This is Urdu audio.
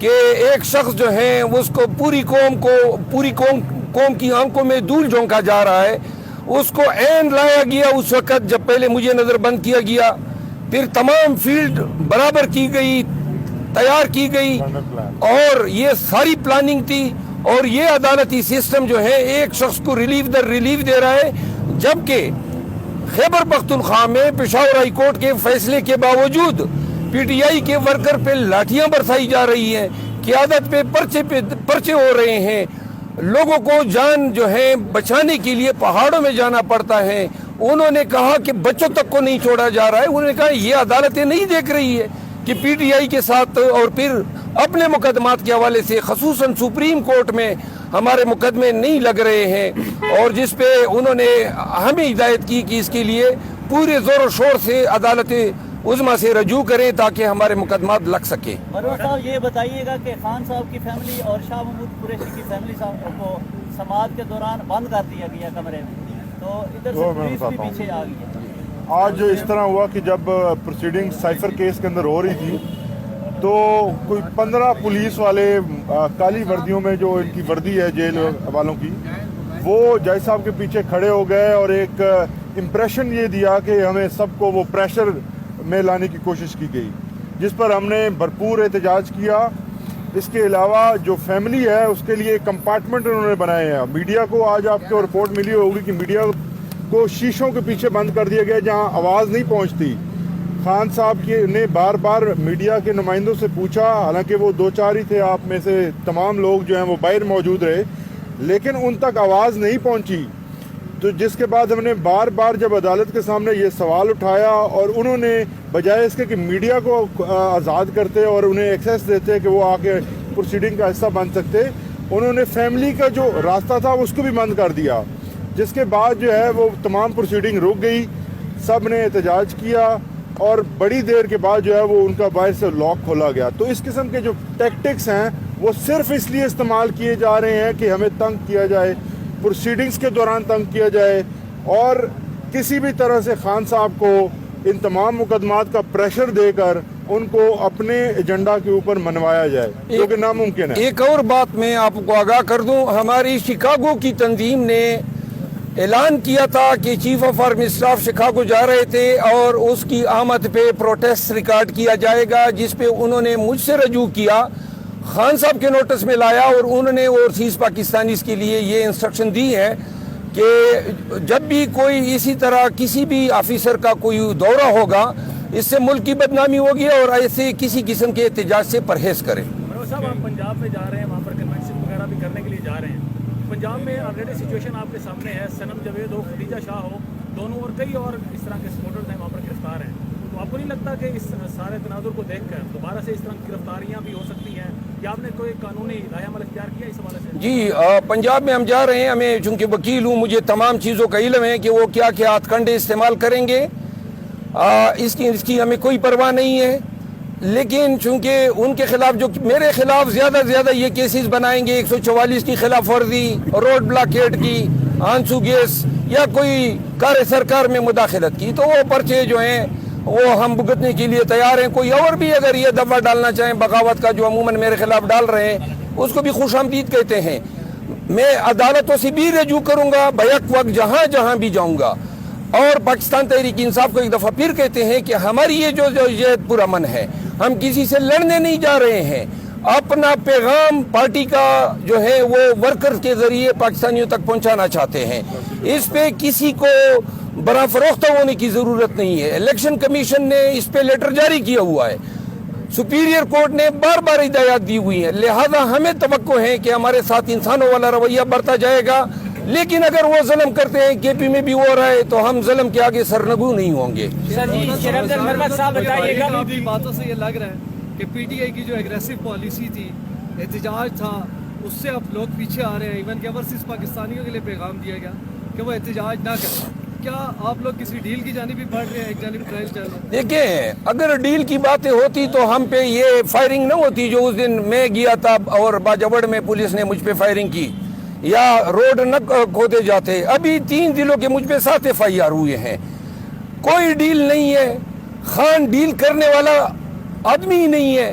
کہ ایک شخص جو ہے اس کو پوری قوم کی آنکھوں میں دھول جھونکا جا رہا ہے. اس کو عین لایا گیا اس وقت جب پہلے مجھے نظر بند کیا گیا, پھر تمام فیلڈ برابر کی گئی, تیار کی گئی, اور یہ ساری پلاننگ تھی. اور یہ عدالتی سسٹم جو ہے ایک شخص کو ریلیف در ریلیف دے رہا ہے, جبکہ خیبر پختونخوا میں پشاور ہائی کورٹ کے فیصلے کے باوجود پی ٹی آئی کے ورکر پہ لاٹھیاں برسائی جا رہی ہیں, قیادت پہ پرچے ہو رہے ہیں, لوگوں کو جان جو ہے بچانے کے لیے پہاڑوں میں جانا پڑتا ہے. انہوں نے کہا کہ بچوں تک کو نہیں چھوڑا جا رہا ہے. انہوں نے کہا یہ عدالتیں نہیں دیکھ رہی ہے کہ پی ٹی آئی کے ساتھ اور پھر اپنے مقدمات کے حوالے سے خصوصاً سپریم کورٹ میں ہمارے مقدمے نہیں لگ رہے ہیں, اور جس پہ انہوں نے ہمیں ہدایت کی کہ اس کے لیے پورے زور و شور سے عدالت عظمیٰ سے رجوع کریں تاکہ ہمارے مقدمات لگ سکیں. مروت صاحب یہ بتائیے گا کہ خان صاحب کی فیملی اور شاہ محمود قریشی کی فیملی صاحب کو سماعت کے دوران بند کر دیا گیا کمرے میں, تو ادھر سے پولیس بھی پیچھے آ گئی ہے. آج اس طرح ہوا کہ جب پروسیڈنگ سائفر کیس کے اندر ہو رہی تھی تو کوئی 15 پولیس والے کالی وردیوں میں, جو ان کی وردی ہے جیل والوں کی, وہ جج صاحب کے پیچھے کھڑے ہو گئے اور ایک امپریشن یہ دیا کہ ہمیں سب کو وہ پریشر میں لانے کی کوشش کی گئی, جس پر ہم نے بھرپور احتجاج کیا. اس کے علاوہ جو فیملی ہے اس کے لیے کمپارٹمنٹ انہوں نے بنائے ہیں. میڈیا کو آج آپ کو رپورٹ ملی ہوگی کہ میڈیا کو شیشوں کے پیچھے بند کر دیا گیا جہاں آواز نہیں پہنچتی. خان صاحب نے بار بار میڈیا کے نمائندوں سے پوچھا, حالانکہ وہ 2-4 ہی تھے, آپ میں سے تمام لوگ جو ہیں وہ باہر موجود رہے, لیکن ان تک آواز نہیں پہنچی. تو جس کے بعد ہم نے بار بار جب عدالت کے سامنے یہ سوال اٹھایا, اور انہوں نے بجائے اس کے کہ میڈیا کو آزاد کرتے اور انہیں ایکسیس دیتے کہ وہ آ کے پروسیڈنگ کا حصہ بن سکتے, انہوں نے فیملی کا جو راستہ تھا اس کو بھی بند کر دیا. جس کے بعد جو ہے وہ تمام پروسیڈنگ رک گئی, سب نے احتجاج کیا, اور بڑی دیر کے بعد جو ہے وہ ان کا باہر سے لاک کھولا گیا. تو اس قسم کے جو ٹیکٹکس ہیں وہ صرف اس لیے استعمال کیے جا رہے ہیں کہ ہمیں تنگ کیا جائے, پروسیڈنگز کے دوران تنگ کیا جائے, اور کسی بھی طرح سے خان صاحب کو ان تمام مقدمات کا پریشر دے کر ان کو اپنے ایجنڈا کے اوپر منوایا جائے, جو کہ ناممکن ہے. ایک اور بات میں آپ کو آگاہ کر دوں, ہماری شکاگو کی تنظیم نے اعلان کیا تھا کہ chief of army staff Chicago جا رہے تھے اور اس کی آمد پہ پروٹیسٹ ریکارڈ کیا جائے گا, جس پہ انہوں نے مجھ سے رجوع کیا, خان صاحب کے نوٹس میں لایا, اور انہوں نے اوورسیز پاکستانیز کے لیے یہ انسٹرکشن دی ہے کہ جب بھی کوئی اسی طرح کسی بھی آفیسر کا کوئی دورہ ہوگا, اس سے ملک کی بدنامی ہوگی, اور ایسے کسی قسم کے احتجاج سے پرہیز کریں. مروت صاحب, آپ پنجاب میں جا رہے ہیں, وہاں پر کنونشن وغیرہ بھی کرنے کے لیے جا رہے ہیں. پنجاب میں آلریڈی سچویشن آپ کے سامنے ہے, صنم جاوید ہو, خدیجہ شاہ ہو, دونوں اور کئی اور اس طرح کے سپورٹرز ہیں وہاں پر گرفتار ہیں. تو آپ کو نہیں لگتا کہ اس سارے تناظر کو دیکھ کر دوبارہ سے اس طرح کی گرفتاریاں بھی ہو سکتی ہیں, یا آپ نے کوئی قانونی رائے عمل اختیار کیا اس حوالے سے؟ جی, پنجاب میں ہم جا رہے ہیں, ہمیں چونکہ وکیل ہوں مجھے تمام چیزوں کا علم ہے کہ وہ کیا کیا ہتھ کنڈے استعمال کریں گے, اس کی ہمیں کوئی پرواہ نہیں ہے. لیکن چونکہ ان کے خلاف جو میرے خلاف زیادہ سے زیادہ یہ کیسز بنائیں گے, 144 کی خلاف ورزی, روڈ بلاکیٹ کی, آنسو گیس یا کوئی کار سرکار میں مداخلت کی, تو وہ پرچے جو ہیں وہ ہم بھگتنے کے لیے تیار ہیں. کوئی اور بھی اگر یہ دفعہ ڈالنا چاہیں بغاوت کا, جو عموماً میرے خلاف ڈال رہے ہیں, اس کو بھی خوش آمدید کہتے ہیں. میں عدالتوں سے بھی رجوع کروں گا بیک وقت جہاں جہاں بھی جاؤں گا. اور پاکستان تحریک انصاف کو ایک دفعہ پھر کہتے ہیں کہ ہماری یہ جو پورا من ہے, ہم کسی سے لڑنے نہیں جا رہے ہیں, اپنا پیغام پارٹی کا جو ہے وہ ورکرز کے ذریعے پاکستانیوں تک پہنچانا چاہتے ہیں. اس پہ کسی کو برا فروختہ ہونے کی ضرورت نہیں ہے. الیکشن کمیشن نے اس پہ لیٹر جاری کیا ہوا ہے, سپیریئر کورٹ نے بار بار ہدایات دی ہوئی ہیں, لہذا ہمیں توقع ہے کہ ہمارے ساتھ انسانوں والا رویہ برتا جائے گا. لیکن اگر وہ ظلم کرتے ہیں, کے پی میں بھی ہو رہا ہے, تو ہم ظلم کے آگے سرنگو نہیں ہوں گے. باتوں سے یہ لگ رہا ہے کہ پی ٹی آئی کی جو ایگریسو پالیسی تھی, احتجاج تھا, اس سے اب لوگ پیچھے آ رہے ہیں. ایون کہ اوورسیز پاکستانیوں کے لیے پیغام دیا گیا کہ وہ احتجاج نہ کریں. کیا آپ لوگ کسی ڈیل کی جانب بھی بڑھ رہے ہیں, ایک جانب ٹرائل چل رہا ہے؟ دیکھیں, اگر ڈیل کی باتیں ہوتی تو ہم پہ یہ فائرنگ نہ ہوتی جو اس دن میں گیا تھا اور باجوڑ میں پولیس نے مجھ پہ فائرنگ کی, یا روڈ نہ کھودے جاتے. ابھی 3 ضلعوں کے مجھ پہ 7 FIR ہوئے ہیں. کوئی ڈیل نہیں ہے, خان ڈیل کرنے والا آدمی ہی نہیں ہے.